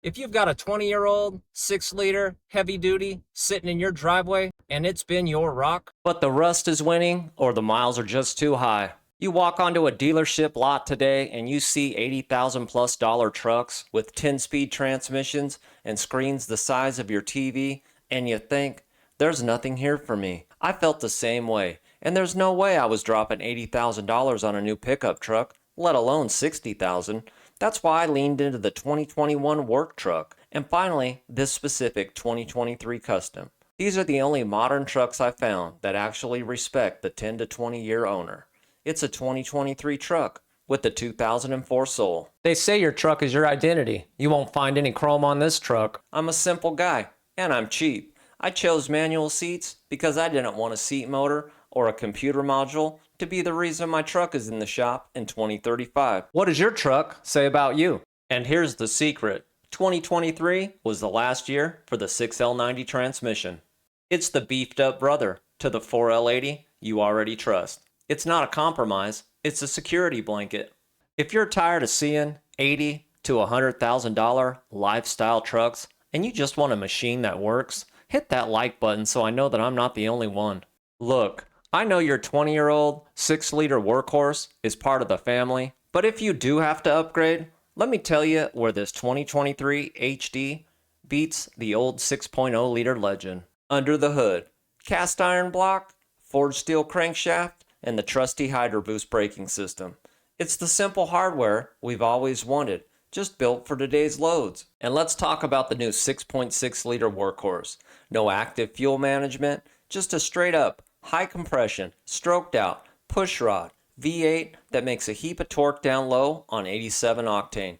If you've got a 20-year-old, 6-liter, heavy duty, sitting in your driveway, and it's been your rock, but the rust is winning or the miles are just too high, you walk onto a dealership lot today and you see $80,000+ trucks with 10-speed transmissions and screens the size of your TV, and you think, there's nothing here for me. I felt the same way, and there's no way I was dropping $80,000 on a new pickup truck, let alone $60,000. That's why I leaned into the 2021 work truck, and finally, this specific 2023 Custom. These are the only modern trucks I found that actually respect the 10 to 20 year owner. It's a 2023 truck with the 2004 Soul. They say your truck is your identity. You won't find any chrome on this truck. I'm a simple guy, and I'm cheap. I chose manual seats because I didn't want a seat motor or a computer module to be the reason my truck is in the shop in 2035. What does your truck say about you? And here's the secret. 2023 was the last year for the 6L90 transmission. It's the beefed up brother to the 4L80 you already trust. It's not a compromise, it's a security blanket. If you're tired of seeing $80,000 to $100,000 lifestyle trucks and you just want a machine that works, hit that like button so I know that I'm not the only one. Look, I know your 20-year-old 6-liter workhorse is part of the family, but if you do have to upgrade, let me tell you where this 2023 HD beats the old 6.0 liter legend. Under the hood, cast iron block, forged steel crankshaft, and the trusty Hydro Boost braking system. It's the simple hardware we've always wanted, just built for today's loads. And let's talk about the new 6.6 liter workhorse. No active fuel management, just a straight up, high compression, stroked out, push rod, V8 that makes a heap of torque down low on 87 octane.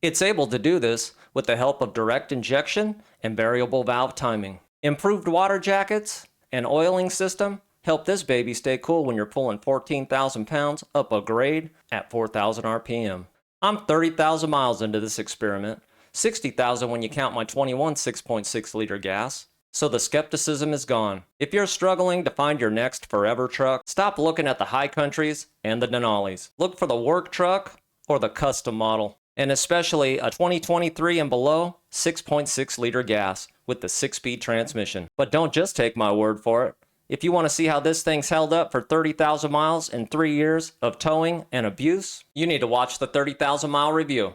It's able to do this with the help of direct injection and variable valve timing. Improved water jackets and oiling system help this baby stay cool when you're pulling 14,000 pounds up a grade at 4,000 RPM. I'm 30,000 miles into this experiment, 60,000 when you count my 21 6.6 liter gas. So the skepticism is gone. If you're struggling to find your next forever truck, stop looking at the high countries and the Denali's. Look for the work truck or the custom model, and especially a 2023 and below 6.6 liter gas with the 6-speed transmission. But don't just take my word for it. If you want to see how this thing's held up for 30,000 miles in 3 years of towing and abuse, you need to watch the 30,000 mile review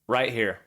right here.